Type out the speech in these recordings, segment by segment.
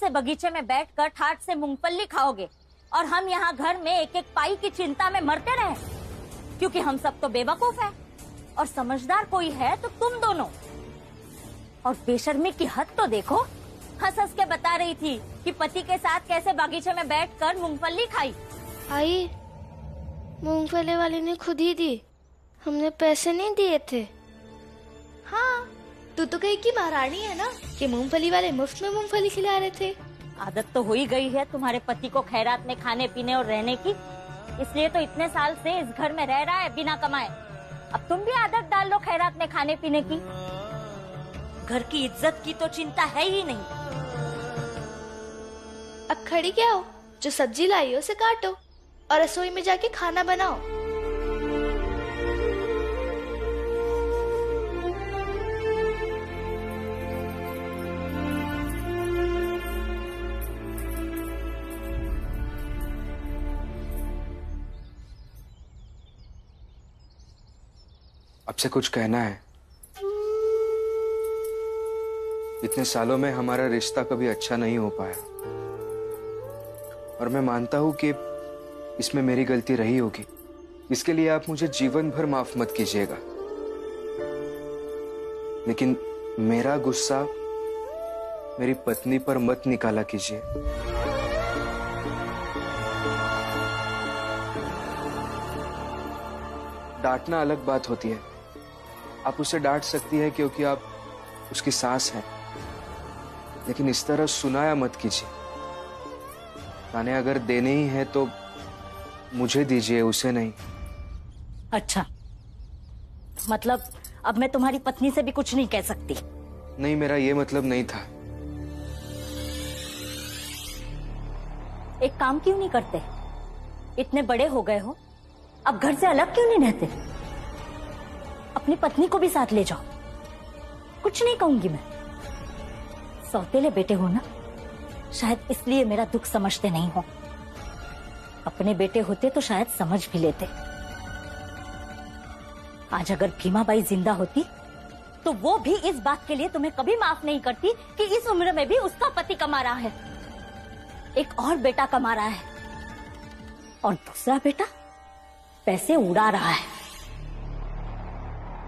से बगीचे में बैठकर ठाट से मूंगफली खाओगे और हम यहाँ घर में एक एक पाई की चिंता में मरते रहे? क्योंकि हम सब तो बेवकूफ हैं और समझदार कोई है तो तुम दोनों। और बेशर्मी की हद तो देखो, हंस हंस के बता रही थी कि पति के साथ कैसे बगीचे में बैठकर मूंगफली खाई। आई, मूंगफली वाली ने खुद ही दी, हमने पैसे नहीं दिए थे। हाँ, तू तो कहीं की महारानी है ना कि मूंगफली वाले मुफ्त में मूंगफली खिला रहे थे। आदत तो हो ही गई है तुम्हारे पति को खैरात में खाने पीने और रहने की, इसलिए तो इतने साल से इस घर में रह रहा है बिना कमाए। अब तुम भी आदत डाल लो खैरात में खाने पीने की। घर की इज्जत की तो चिंता है ही नहीं। अब खड़ी क्या हो, जो सब्जी लाई हो उसे काटो और रसोई में जाके खाना बनाओ। आपसे कुछ कहना है। इतने सालों में हमारा रिश्ता कभी अच्छा नहीं हो पाया और मैं मानता हूं कि इसमें मेरी गलती रही होगी। इसके लिए आप मुझे जीवन भर माफ मत कीजिएगा, लेकिन मेरा गुस्सा मेरी पत्नी पर मत निकाला कीजिए। डांटना अलग बात होती है, आप उसे डांट सकती है क्योंकि आप उसकी सास हैं, लेकिन इस तरह सुनाया मत कीजिए। ताने अगर देने ही है तो मुझे दीजिए, उसे नहीं। अच्छा, मतलब अब मैं तुम्हारी पत्नी से भी कुछ नहीं कह सकती? नहीं, मेरा ये मतलब नहीं था। एक काम क्यों नहीं करते? इतने बड़े हो गए हो, अब घर से अलग क्यों नहीं रहते? अपनी पत्नी को भी साथ ले जाओ। कुछ नहीं कहूंगी मैं। सौतेले बेटे हो ना, शायद इसलिए मेरा दुख समझते नहीं हो। अपने बेटे होते तो शायद समझ भी लेते। आज अगर भीमाबाई जिंदा होती तो वो भी इस बात के लिए तुम्हें कभी माफ नहीं करती कि इस उम्र में भी उसका पति कमा रहा है, एक और बेटा कमा रहा है और दूसरा बेटा पैसे उड़ा रहा है।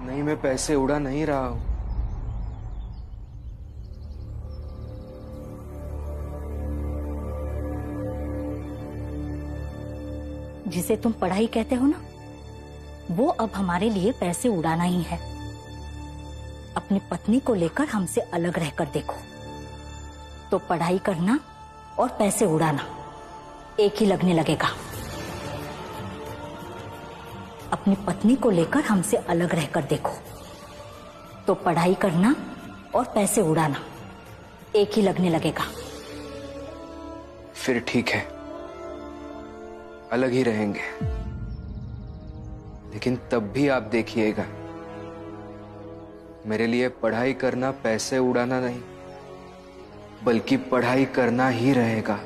नहीं, मैं पैसे उड़ा नहीं रहा हूं। जिसे तुम पढ़ाई कहते हो ना, वो अब हमारे लिए पैसे उड़ाना ही है। अपनी पत्नी को लेकर हमसे अलग रहकर देखो तो पढ़ाई करना और पैसे उड़ाना एक ही लगने लगेगा। अपनी पत्नी को लेकर हमसे अलग रहकर देखो तो पढ़ाई करना और पैसे उड़ाना एक ही लगने लगेगा। फिर ठीक है, अलग ही रहेंगे, लेकिन तब भी आप देखिएगा, मेरे लिए पढ़ाई करना पैसे उड़ाना नहीं, बल्कि पढ़ाई करना ही रहेगा।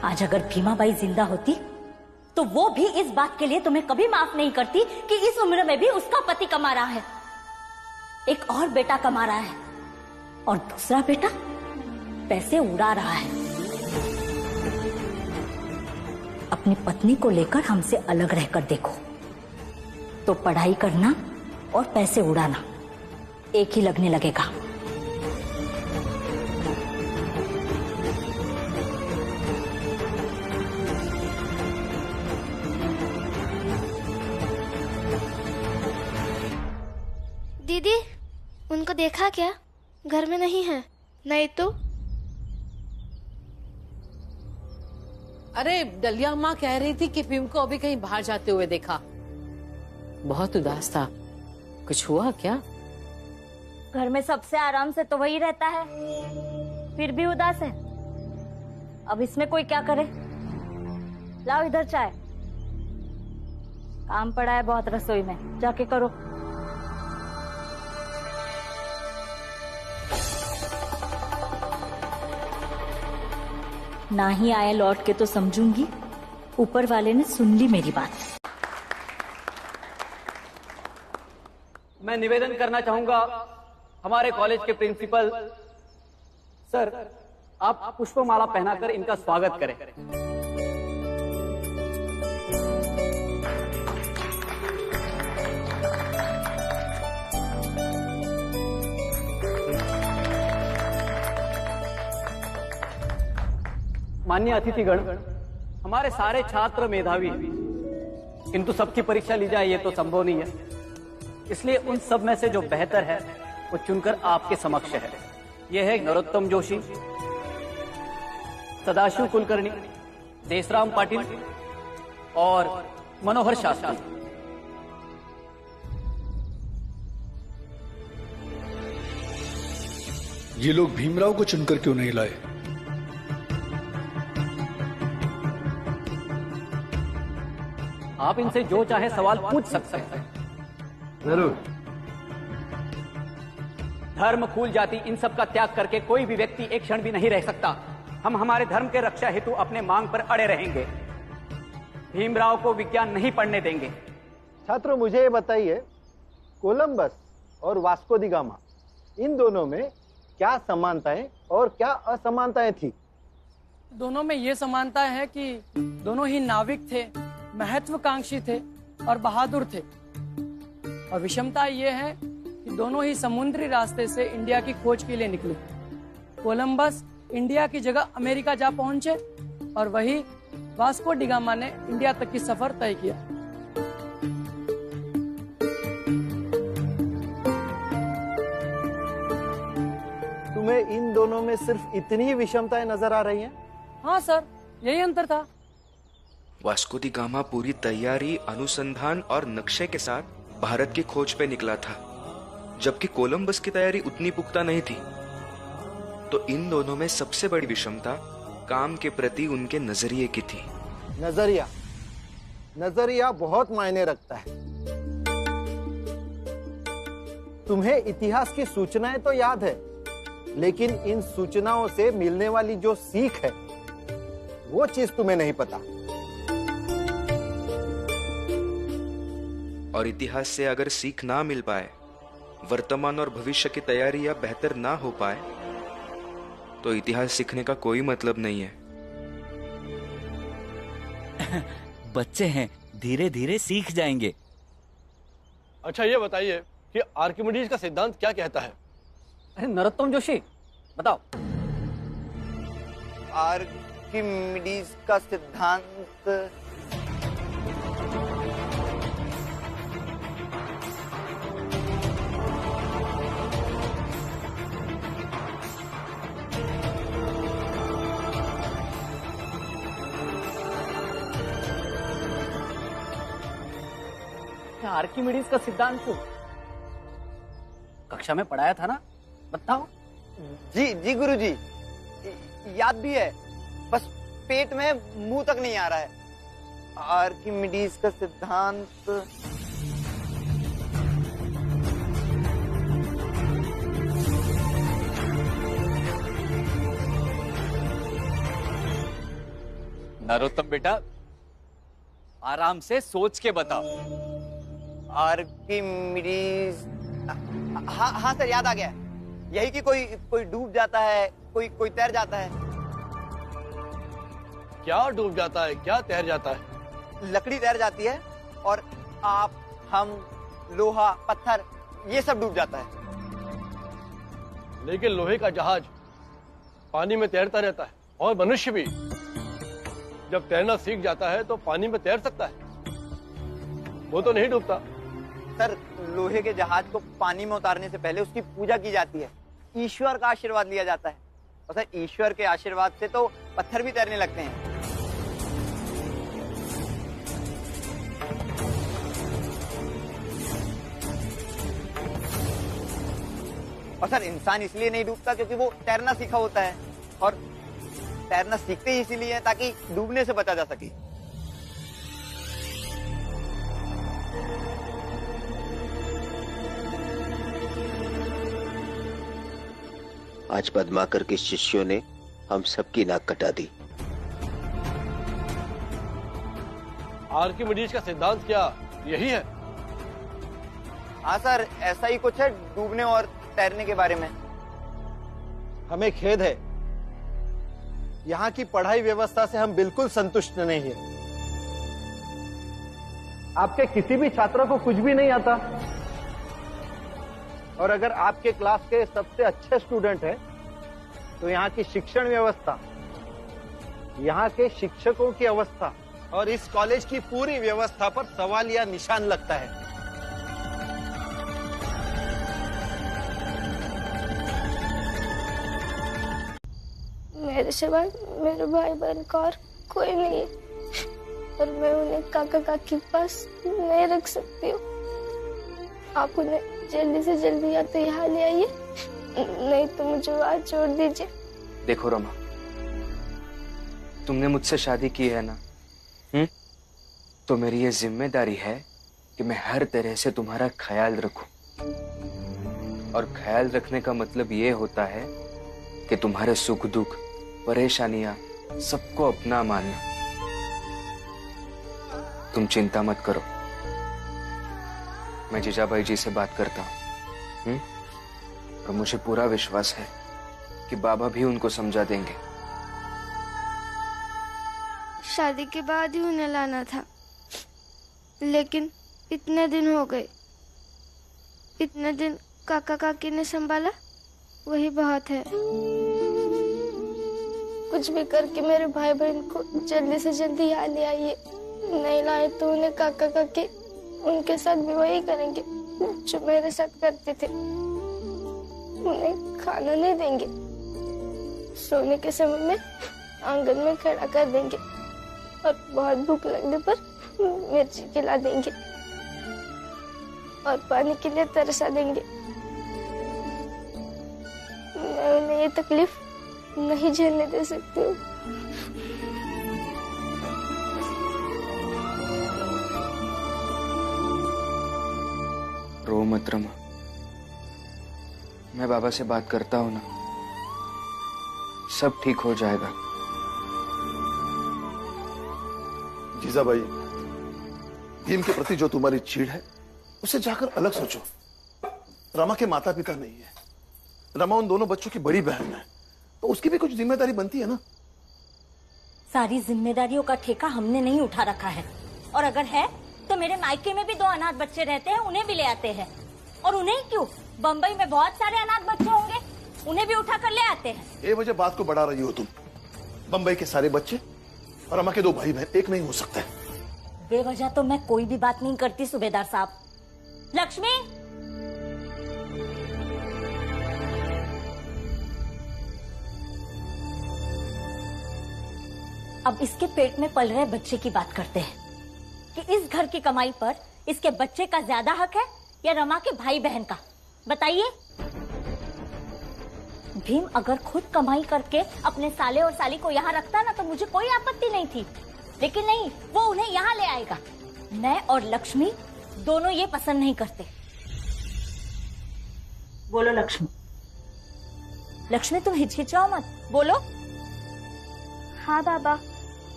आज अगर भीमाबाई जिंदा होती तो वो भी इस बात के लिए तुम्हें कभी माफ नहीं करती कि इस उम्र में भी उसका पति कमा रहा है, एक और बेटा कमा रहा है और दूसरा बेटा पैसे उड़ा रहा है। अपनी पत्नी को लेकर हमसे अलग रहकर देखो तो पढ़ाई करना और पैसे उड़ाना एक ही लगने लगेगा। दीदी, उनको देखा क्या? घर में नहीं है। नहीं तो अरे डलिया माँ कह रही थी कि पिम को अभी कहीं बाहर जाते हुए देखा, बहुत उदास था। कुछ हुआ क्या? घर में सबसे आराम से तो वही रहता है, फिर भी उदास है। अब इसमें कोई क्या करे? लाओ इधर चाय, काम पड़ा है बहुत रसोई में, जाके करो। ना ही आए लौट के तो समझूंगी ऊपर वाले ने सुन ली मेरी बात। मैं निवेदन करना चाहूंगा हमारे कॉलेज के प्रिंसिपल सर, आप पुष्पमाला पहनाकर इनका स्वागत करें। माननीय अतिथिगण, हमारे सारे छात्र मेधावी हैं, किंतु सबकी परीक्षा ली जाए ये तो संभव नहीं है, इसलिए उन सब में से जो बेहतर है वो चुनकर आपके समक्ष है। यह है नरोत्तम जोशी, सदाशिव कुलकर्णी, देशराम पाटिल और मनोहर शास्त्री। ये लोग भीमराव को चुनकर क्यों नहीं लाए? आप इनसे जो चाहे सवाल पूछ सकते हैं। जरूर। धर्म, कुल, जाति इन सब का त्याग करके कोई भी व्यक्ति एक क्षण भी नहीं रह सकता। हम हमारे धर्म के रक्षा हेतु अपने मांग पर अड़े रहेंगे। भीमराव को विज्ञान नहीं पढ़ने देंगे। छात्रों, मुझे ये बताइए, कोलंबस और वास्को दी गामा, इन दोनों में क्या समानताएं और क्या असमानताएं थी? दोनों में ये समानता है कि दोनों ही नाविक थे, महत्वाकांक्षी थे और बहादुर थे। और विषमता ये है कि दोनों ही समुद्री रास्ते से इंडिया की खोज के लिए निकले। कोलंबस इंडिया की जगह अमेरिका जा पहुंचे और वही वास्को डी गामा ने इंडिया तक की सफर तय किया। तुम्हें इन दोनों में सिर्फ इतनी ही विषमताएं नजर आ रही हैं? हाँ सर, यही अंतर था। वास्को दी गामा पूरी तैयारी, अनुसंधान और नक्शे के साथ भारत की खोज पे निकला था, जबकि कोलंबस की तैयारी उतनी पुख्ता नहीं थी। तो इन दोनों में सबसे बड़ी विषमता काम के प्रति उनके नजरिए की थी। नजरिया बहुत मायने रखता है। तुम्हें इतिहास की सूचनाएं तो याद है, लेकिन इन सूचनाओं से मिलने वाली जो सीख है वो चीज तुम्हें नहीं पता। और इतिहास से अगर सीख ना मिल पाए, वर्तमान और भविष्य की तैयारी या बेहतर ना हो पाए, तो इतिहास सीखने का कोई मतलब नहीं है। बच्चे हैं, धीरे धीरे सीख जाएंगे। अच्छा, ये बताइए कि आर्किमिडीज का सिद्धांत क्या कहता है? अरे नरोत्तम जोशी, बताओ। आर्किमिडीज का सिद्धांत आर्किमिडीज का सिद्धांत कक्षा में पढ़ाया था ना, बताओ। जी गुरुजी, याद भी है, बस पेट में मुंह तक नहीं आ रहा है। आर्किमिडीज का सिद्धांत नरोत्तम बेटा, आराम से सोच के बताओ। आर्किमिडीज, हाँ सर, याद आ गया। यही कि कोई डूब जाता है, कोई तैर जाता है। क्या डूब जाता है, क्या तैर जाता है? लकड़ी तैर जाती है और आप, हम, लोहा, पत्थर, ये सब डूब जाता है। लेकिन लोहे का जहाज पानी में तैरता रहता है, और मनुष्य भी जब तैरना सीख जाता है तो पानी में तैर सकता है, वो तो नहीं डूबता। सर, लोहे के जहाज को पानी में उतारने से पहले उसकी पूजा की जाती है, ईश्वर का आशीर्वाद लिया जाता है। और सर, ईश्वर के आशीर्वाद से तो पत्थर भी तैरने लगते हैं। और सर, इंसान इसलिए नहीं डूबता क्योंकि वो तैरना सीखा होता है, और तैरना सीखते ही इसीलिए है ताकि डूबने से बचा जा सके। आज पद्माकर के शिष्यों ने हम सबकी नाक कटा दी। आर्किमिडीज का सिद्धांत क्या यही है? हाँ सर, ऐसा ही कुछ है डूबने और तैरने के बारे में। हमें खेद है, यहाँ की पढ़ाई व्यवस्था से हम बिल्कुल संतुष्ट नहीं है। आपके किसी भी छात्र को कुछ भी नहीं आता, और अगर आपके क्लास के सबसे अच्छे स्टूडेंट हैं, तो यहाँ की शिक्षण व्यवस्था, यहाँ के शिक्षकों की अवस्था और इस कॉलेज की पूरी व्यवस्था पर सवाल या निशान लगता है। मेरे सिवाय मेरे भाई बहन का और कोई नहीं है, और मैं उन्हें काका काकी के पास नहीं रख सकती हूँ। आप उन्हें जल्दी से जल्दी या तो यहाँ ले आइए, नहीं तो मुझे वहां छोड़ दीजिए। देखो रमा, तुमने मुझसे शादी की है ना, तो मेरी ये जिम्मेदारी है कि मैं हर तरह से तुम्हारा ख्याल रखूं। और ख्याल रखने का मतलब ये होता है कि तुम्हारे सुख दुख, परेशानियां सबको अपना मानना। तुम चिंता मत करो, मैं जीजाबाई जी से बात करता हूँ, और मुझे पूरा विश्वास है कि बाबा भी उनको समझा देंगे। शादी के बाद ही उन्हें लाना था, लेकिन इतने दिन हो गए। इतने दिन काका काकी ने संभाला, वही बहुत है। कुछ भी करके मेरे भाई बहन को जल्दी से जल्दी यहाँ ले आइए, नहीं लाए तो उन्हें काका काकी उनके साथ भी वही करेंगे जो मेरे साथ करते थे। उन्हें खाना नहीं देंगे, सोने के समय में आंगन में खड़ा कर देंगे, और बहुत भूख लगने पर मिर्ची खिला देंगे और पानी के लिए तरसा देंगे। मैं उन्हें ये तकलीफ नहीं झेलने दे सकती हूँ। रो मत रमा, मैं बाबा से बात करता हूं ना, सब ठीक हो जाएगा। जीजाबाई, भीम के प्रति जो तुम्हारी चीड़ है उसे जाकर अलग सोचो। रमा के माता पिता नहीं है, रमा उन दोनों बच्चों की बड़ी बहन है, तो उसकी भी कुछ जिम्मेदारी बनती है ना। सारी जिम्मेदारियों का ठेका हमने नहीं उठा रखा है, और अगर है तो मेरे मायके में भी 2 अनाथ बच्चे रहते हैं, उन्हें भी ले आते हैं। और उन्हें क्यों, बम्बई में बहुत सारे अनाथ बच्चे होंगे, उन्हें भी उठा कर ले आते हैं। ये वजह बात को बढ़ा रही हो तुम। बम्बई के सारे बच्चे और रमा के 2 भाई बहन एक नहीं हो सकते। बेवजह तो मैं कोई भी बात नहीं करती सूबेदार साहब। लक्ष्मी, अब इसके पेट में पल रहे बच्चे की बात करते हैं कि इस घर की कमाई पर इसके बच्चे का ज्यादा हक है या रमा के भाई बहन का, बताइए। भीम अगर खुद कमाई करके अपने साले और साली को यहाँ रखता ना तो मुझे कोई आपत्ति नहीं थी, लेकिन नहीं, वो उन्हें यहाँ ले आएगा। मैं और लक्ष्मी दोनों ये पसंद नहीं करते। बोलो लक्ष्मी। लक्ष्मी तुम हिचकिचाओ मत, बोलो। हाँ बाबा,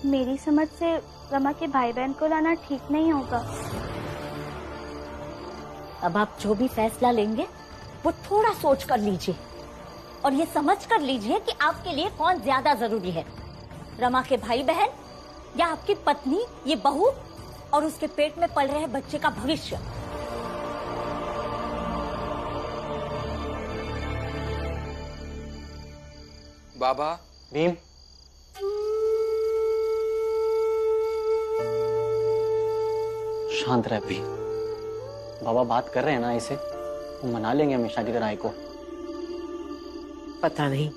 मेरी समझ से रमा के भाई बहन को लाना ठीक नहीं होगा। अब आप जो भी फैसला लेंगे वो थोड़ा सोच कर लीजिए, और ये समझ कर लीजिए कि आपके लिए कौन ज्यादा जरूरी है, रमा के भाई बहन या आपकी पत्नी, ये बहू और उसके पेट में पल रहे बच्चे का भविष्य। बाबा। भीम, शांत रह भीम। बाबा बात कर रहे हैं ना, इसे वो मना लेंगे हमेशा की तरह को। पता नहीं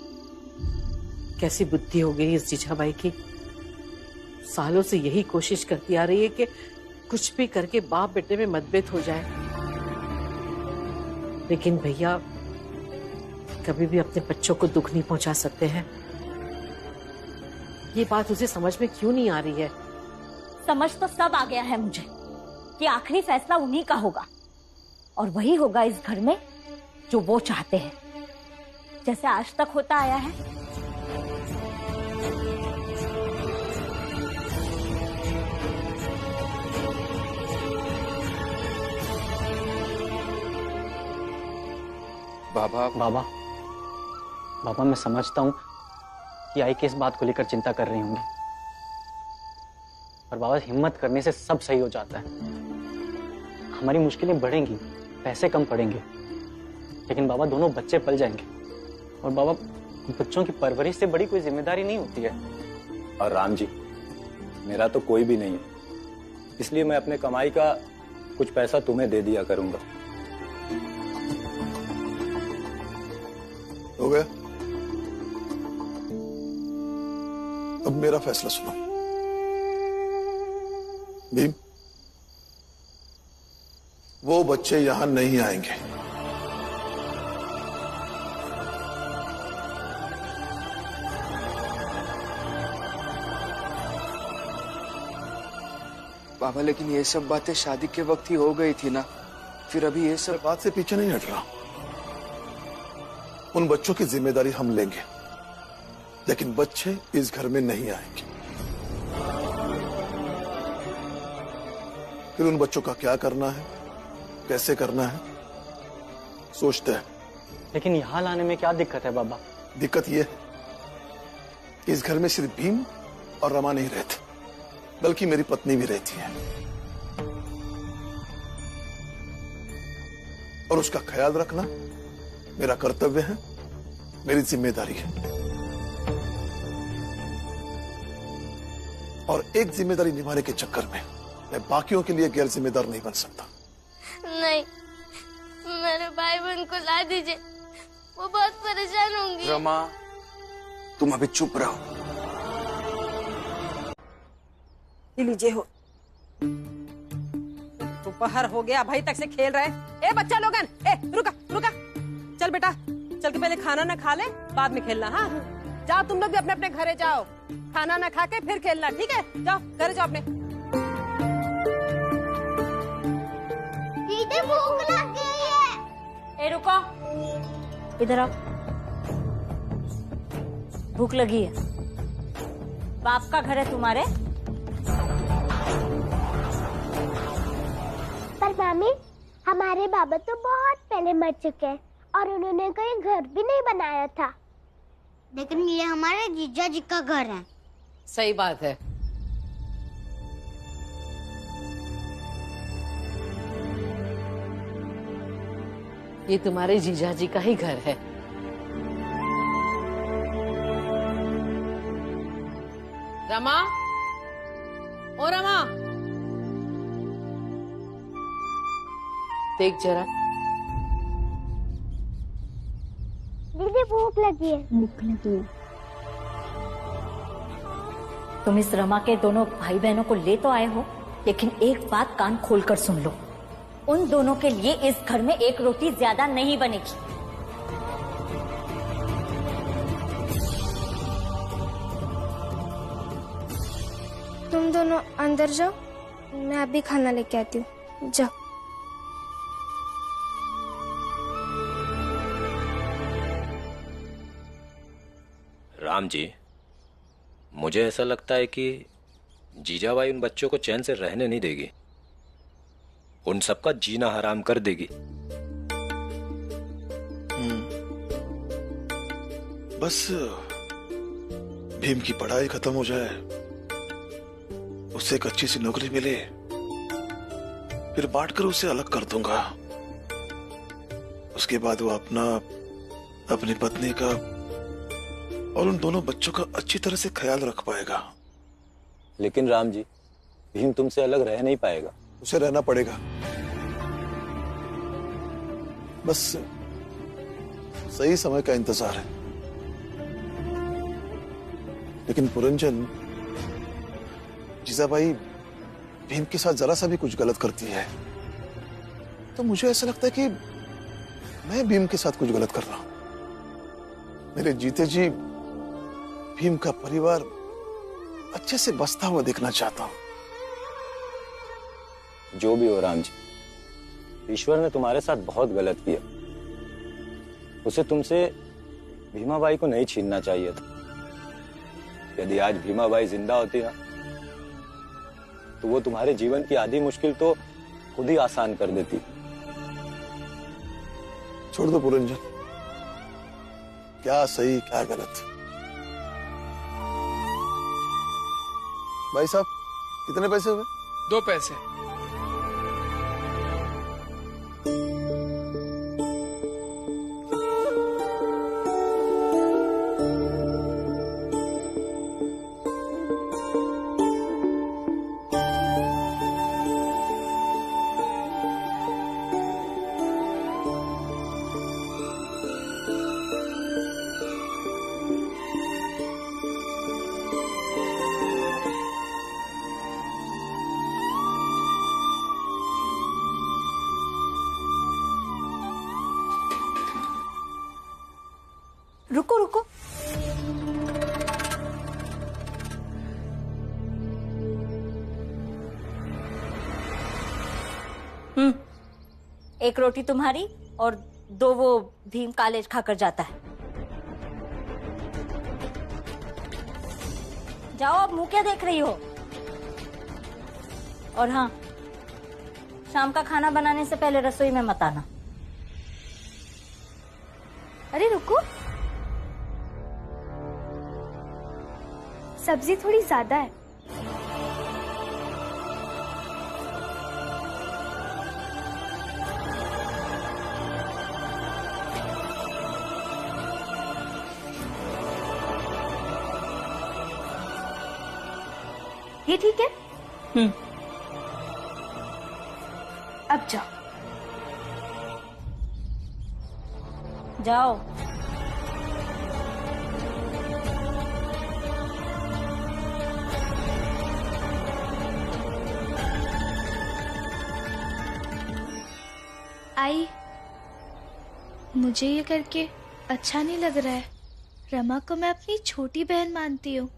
कैसी बुद्धि हो गई इस जीजाबाई की। सालों से यही कोशिश करती आ रही है कि कुछ भी करके बाप बेटे में मतभेद हो जाए, लेकिन भैया कभी भी अपने बच्चों को दुख नहीं पहुंचा सकते हैं। ये बात उसे समझ में क्यों नहीं आ रही है? समझ तो सब आ गया है मुझे कि आखिरी फैसला उन्हीं का होगा, और वही होगा इस घर में जो वो चाहते हैं, जैसे आज तक होता आया है। बाबा मैं समझता हूँ कि आई किस बात को लेकर चिंता कर रही होंगी, पर बाबा हिम्मत करने से सब सही हो जाता है। हमारी मुश्किलें बढ़ेंगी, पैसे कम पड़ेंगे, लेकिन बाबा दोनों बच्चे पल जाएंगे। और बाबा बच्चों की परवरिश से बड़ी कोई जिम्मेदारी नहीं होती है। और राम जी, मेरा तो कोई भी नहीं है, इसलिए मैं अपने कमाई का कुछ पैसा तुम्हें दे दिया करूंगा। हो गया? अब मेरा फैसला सुनो। भीम, वो बच्चे यहां नहीं आएंगे। बाबा लेकिन ये सब बातें शादी के वक्त ही हो गई थी ना, फिर अभी ये सब बात से पीछे नहीं हट रहा। उन बच्चों की जिम्मेदारी हम लेंगे, लेकिन बच्चे इस घर में नहीं आएंगे। फिर उन बच्चों का क्या करना है, कैसे करना है, सोचते हैं। लेकिन यहाँ लाने में क्या दिक्कत है बाबा? दिक्कत यह है कि इस घर में सिर्फ भीम और रमा नहीं रहते, बल्कि मेरी पत्नी भी रहती है, और उसका ख्याल रखना मेरा कर्तव्य है, मेरी जिम्मेदारी है। और एक जिम्मेदारी निभाने के चक्कर में मैं बाकियों के लिए गैर जिम्मेदार नहीं बन सकता। नहीं, मेरे भाई बहन को ला दीजिए, वो बहुत परेशान होंगी। रमा, तुम अभी चुप रहो। लीजिए हो, दोपहर हो गया, भाई तक से खेल रहे हैं। ए बच्चा लोगन, ए रुका, चल बेटा, चल के पहले खाना ना खा ले, बाद में खेलना। हाँ, जाओ तुम लोग भी अपने अपने घरे जाओ, खाना ना खा के फिर खेलना, ठीक है? जाओ घरे जाओ अपने। दीदी भूख लग गई है। ए रुको, इधर आओ। भूख लगी है? बाप का घर है तुम्हारे? पर मामी, हमारे बाबा तो बहुत पहले मर चुके हैं और उन्होंने कोई घर भी नहीं बनाया था। लेकिन ये हमारे जीजा जी का घर है। सही बात है। ये तुम्हारे जीजा जी का ही घर है। रमा, ओ रमा, देख जरा। दीदी भूख लगी है। तुम इस रमा के दोनों भाई बहनों को ले तो आए हो, लेकिन एक बात कान खोलकर सुन लो, उन दोनों के लिए इस घर में एक रोटी ज्यादा नहीं बनेगी। तुम दोनों अंदर जाओ, मैं अभी खाना लेके आती हूँ। जाओ। राम जी, मुझे ऐसा लगता है कि जीजाबाई उन बच्चों को चैन से रहने नहीं देगी, उन सबका जीना हराम कर देगी। बस भीम की पढ़ाई खत्म हो जाए, उसे एक अच्छी सी नौकरी मिले, फिर बांटकर उसे अलग कर दूंगा। उसके बाद वो अपनी पत्नी का और उन दोनों बच्चों का अच्छी तरह से ख्याल रख पाएगा। लेकिन राम जी, भीम तुमसे अलग रह नहीं पाएगा। उसे रहना पड़ेगा, बस सही समय का इंतजार है। लेकिन पुरंजन, जीजाबाई भीम के साथ जरा सा भी कुछ गलत करती है तो मुझे ऐसा लगता है कि मैं भीम के साथ कुछ गलत कर रहा हूं। मेरे जीते जी भीम का परिवार अच्छे से बसता हुआ देखना चाहता हूं। जो भी हो राम जी, ईश्वर ने तुम्हारे साथ बहुत गलत किया। उसे तुमसे भीमाबाई को नहीं छीनना चाहिए था। यदि आज भीमाबाई जिंदा होती ना, तो वो तुम्हारे जीवन की आधी मुश्किल तो खुद ही आसान कर देती। छोड़ दो पुरंजन, क्या सही क्या गलत। भाई साहब कितने पैसे हुए? 2 पैसे। रुको रुको, एक रोटी तुम्हारी और 2 वो भीम कॉलेज खाकर जाता है। जाओ, अब मुंह क्या देख रही हो? और हाँ, शाम का खाना बनाने से पहले रसोई में मत आना। अरे रुको, सब्जी थोड़ी ज्यादा है। ये ठीक है? अब जाओ। जाओ। आई, मुझे ये करके अच्छा नहीं लग रहा है। रमा को मैं अपनी छोटी बहन मानती हूँ,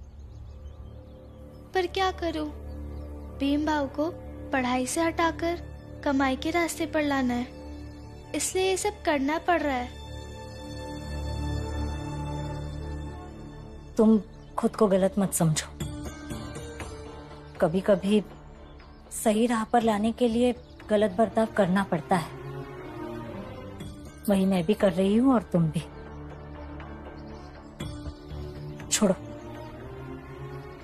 पर क्या करूँ? भीम भाव को पढ़ाई से हटाकर कमाई के रास्ते पर लाना है, इसलिए ये सब करना पड़ रहा है। तुम खुद को गलत मत समझो। कभी कभी सही राह पर लाने के लिए गलत बर्ताव करना पड़ता है। वही मैं भी कर रही हूँ और तुम भी। छोड़ो,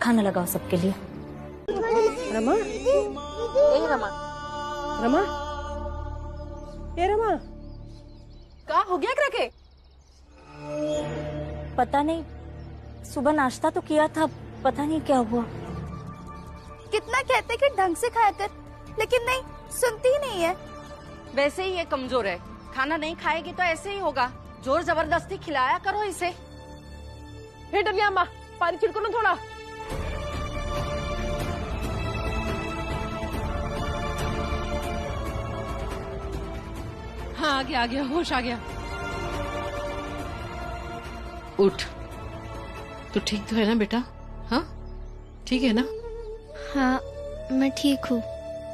खाना लगाओ सबके लिए। रमा, ए रमा, रमा, ए रमा, क्या हो गया करके? पता नहीं, सुबह नाश्ता तो किया था, पता नहीं क्या हुआ। कितना कहते कि ढंग से खाया कर, लेकिन नहीं सुनती ही नहीं है। वैसे ही ये कमजोर है, खाना नहीं खाएगी तो ऐसे ही होगा। जोर जबरदस्ती खिलाया करो इसे। हे डलिया अम्मा, पानी छिड़को ना थोड़ा। हाँ, आ गया, होश आ गया। उठ, तू ठीक तो है ना बेटा? हाँ, ठीक है ना? हाँ, मैं ठीक हूँ।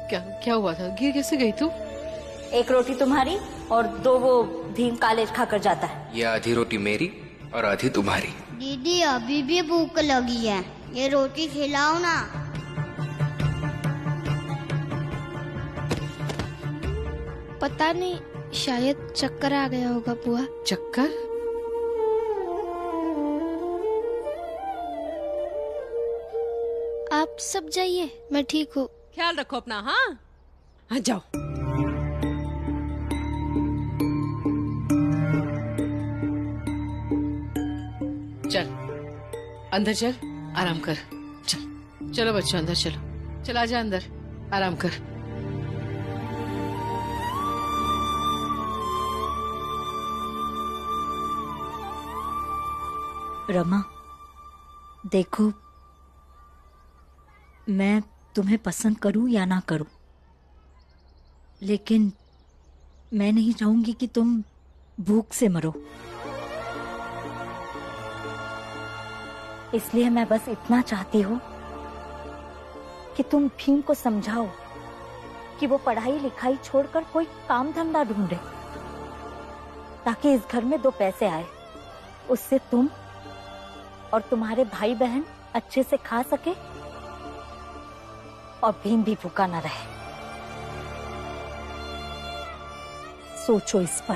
क्या हुआ था? गिर कैसे गई तू? एक रोटी तुम्हारी और 2 वो भीम कॉलेज खाकर जाता है। ये आधी रोटी मेरी और आधी तुम्हारी। दीदी अभी भी भूख लगी है, ये रोटी खिलाओ ना। पता नहीं, शायद चक्कर आ गया होगा बुआ। चक्कर? आप सब जाइए, मैं ठीक हूँ। ख्याल रखो अपना। हाँ हाँ, जाओ। चल अंदर चल, आराम कर। चल, चलो बच्चों अंदर चलो। चल आजा अंदर, आराम कर। रमा, देखो, मैं तुम्हें पसंद करूं या ना करूं, लेकिन मैं नहीं चाहूंगी कि तुम भूख से मरो। इसलिए मैं बस इतना चाहती हूँ कि तुम भीम को समझाओ कि वो पढ़ाई लिखाई छोड़कर कोई काम धंधा ढूंढे, ताकि इस घर में 2 पैसे आए। उससे तुम और तुम्हारे भाई बहन अच्छे से खा सके और भीम भी भूखा न रहे। सोचो इस पर।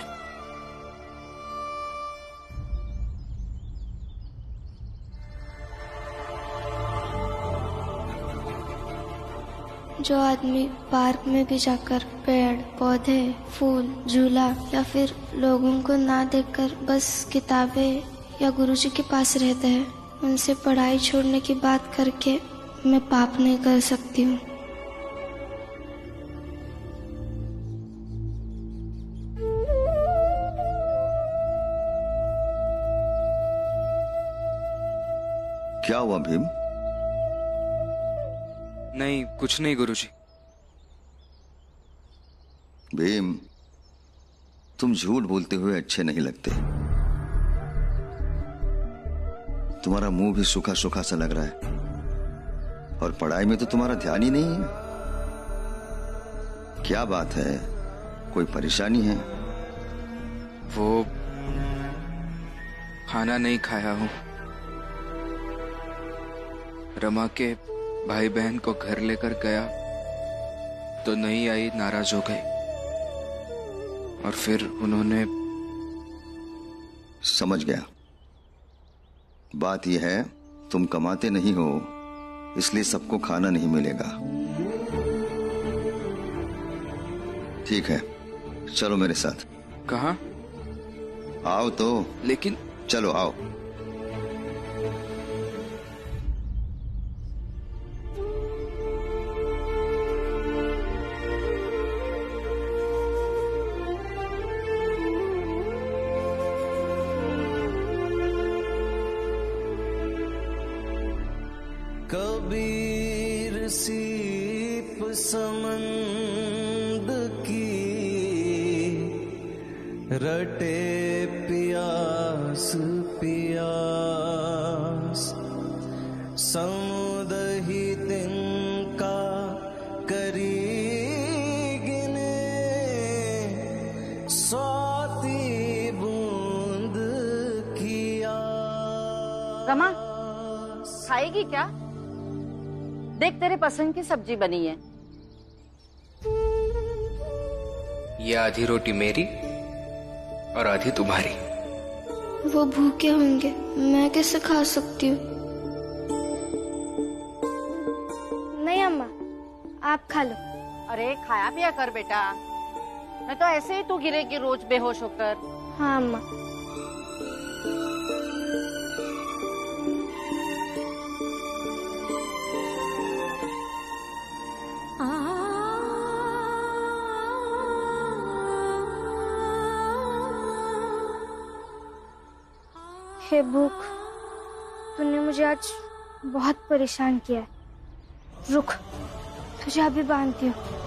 जो आदमी पार्क में भी जाकर पेड़ पौधे फूल झूला या फिर लोगों को ना देखकर बस किताबें या गुरुजी के पास रहते हैं, उनसे पढ़ाई छोड़ने की बात करके मैं पाप नहीं कर सकती हूँ। क्या हुआ भीम? नहीं, कुछ नहीं गुरुजी। भीम, तुम झूठ बोलते हुए अच्छे नहीं लगते। तुम्हारा मुंह भी सूखा सूखा सा लग रहा है और पढ़ाई में तो तुम्हारा ध्यान ही नहीं है। क्या बात है? कोई परेशानी है? वो खाना नहीं खाया हूं। रमा के भाई बहन को घर लेकर गया तो नहीं आई, नाराज हो गई और फिर उन्होंने। समझ गया। बात यह है तुम कमाते नहीं हो, इसलिए सबको खाना नहीं मिलेगा। ठीक है, चलो मेरे साथ। कहाँ? आओ तो। लेकिन चलो आओ। कबीर सीप समंद की रटे प्यास प्यास, समुद ही तिनका करी गिने, स्वाति बूंद किया। रमा, खाएगी क्या? देख, तेरे पसंद की सब्जी बनी है। ये आधी रोटी मेरी और आधी तुम्हारी। वो भूखे होंगे, मैं कैसे खा सकती हूँ? नहीं अम्मा, आप खा लो। अरे खाया पिया कर बेटा, मैं तो ऐसे ही तू गिरेगी रोज बेहोश होकर। हाँ अम्मा। हे भूख, तूने मुझे आज बहुत परेशान किया है। रुक, तुझे अभी बांधती हूँ।